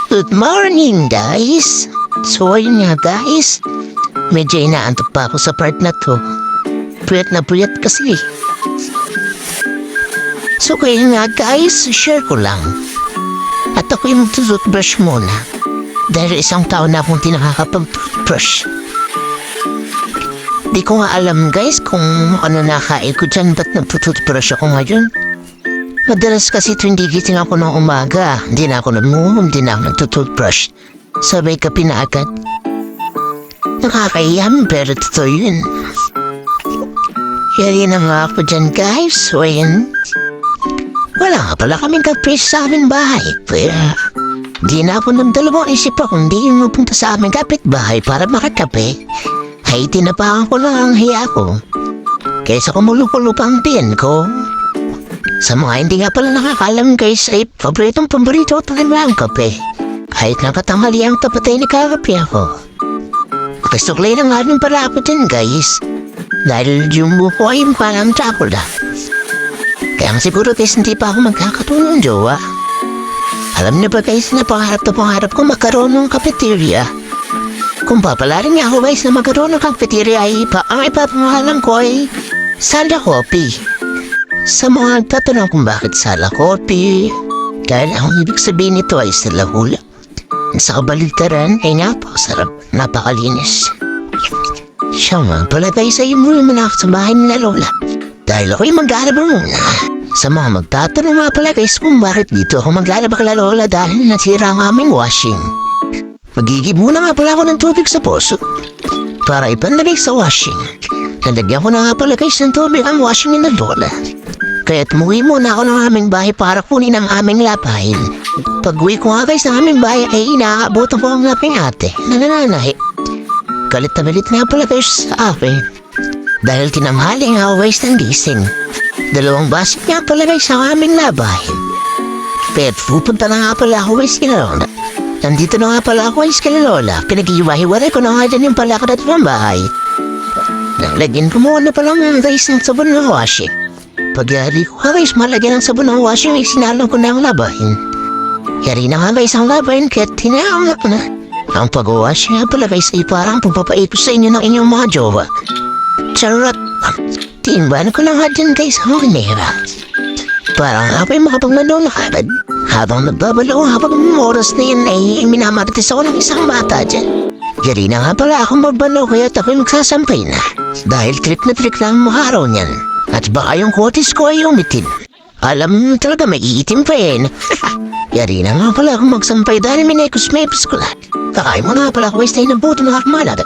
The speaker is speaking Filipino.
Good morning, guys! So, ayun nga, guys. Medyo inaantok pa ako sa part na to. Puyat na puyat kasi. So, kaya nga, guys, share ko lang. At ako yung toothbrush muna. Dahil isang taon na akong tinakakapag-toothbrush. Di ko nga alam, guys, kung ano nakain ko dyan. Ba't nagtutoothbrush ako ngayon? Madalas kasi tuwing gigising ako ng umaga, hindi na ako nagmuhum, hindi na ako nagtutoothbrush. Sabay kape na agad. Nakakayam, pero totoo yun. Yari na nga ako dyan, guys. So, ayan. Wala nga pala kaming kape sa aming bahay. Pero, di na ako ng dalawang isip ako, hindi yung mapunta sa aming kapitbahay para makakape. Ay, tinapakan ko lang ang hiya ko. Kaysa kumulukulo pa ang tiyan ko. Sa mga hindi nga pala nakakalam, guys, ay paborito talaga ang kape. Kahit nakatanghali ang tapatay ni kakape ako. Nakisuklay na nga rin pala ako dyan, guys. Dahil yung buko ay parang tsakula. Kaya nga siguro, guys, hindi pa ako magkakatulong jowa. Alam niyo ba, guys, na pangarap ko magkaroon ng cafeteria. Kung papalarin niya ako, guys, na magkaroon ng cafeteria ay ang ipapangalan ko ay Sala Coffee. Sa mga nagtatanong kung bakit Sala Coffee, dahil ang ibig sabihin nito ay Sala Hula. Sa kabaligtaran ay napakasarap, napakalinis. Siya nga pala, guys, ay umuwi mo na ako sa bahay nila Lola. Dahil ako'y maglalaba muna. Sa mga magtatanong nga pala, guys, kung bakit dito ako maglalaba kala Lola dahil nasira ang aming washing. Magigib muna nga pala ako ng tubig sa poso para ipanlagay sa washing. Nalagyan ko na nga pala, guys, ng tubig ang washing ni Lola. Kaya tumuwi muna ako ng aming bahay para kunin ang aming lapahin. Pag-uwi ko nga, guys, ng aming bahay ay inaaabutan ko ang aming ate na nananahi. Galit na galit nga pala, guys, sa akin. Dahil tinamhali nga ako, guys, ng gising. 2 baso nga pala, guys, ang aming labahin. Kaya pupunta na nga pala ako, guys, kina Lola. Nandito na nga pala ako, guys, kina Lola. Pinag-iwahiwalay ko na nga dyan yung palakad at ng bahay. Nalagyan ko muna pala nga, guys, ng sabon ng washing. Pagyari ko nga, guys, malagyan ng sabon ng washing ay sinalong ko na ang labahin. Yari na nga, guys, ang labahin kahit tinawag ko na. Ang pag-wash nga pala, guys, ay parang pagpapaipos sa inyo ng inyong mga jowa. Charot! Tinbahan ko lang nga dyan, guys, ang kanera. Parang ako'y makapagmanulakad. Habang nagbabalo, habang oras na yan ay minamarites ako ng isang bata dyan. Yari na nga pala akong magbalo kaya't ako'y magsasampay na. Dahil trip na trip lang ang araw niyan. At baka yung kutis ko ay umitim. Alam mo talaga may iitim pa yan. Yari na nga pala akong magsampay dahil minekos-mepos ko lahat. Kakain mo na nga pala ako ay stay ng buto ng akmalad.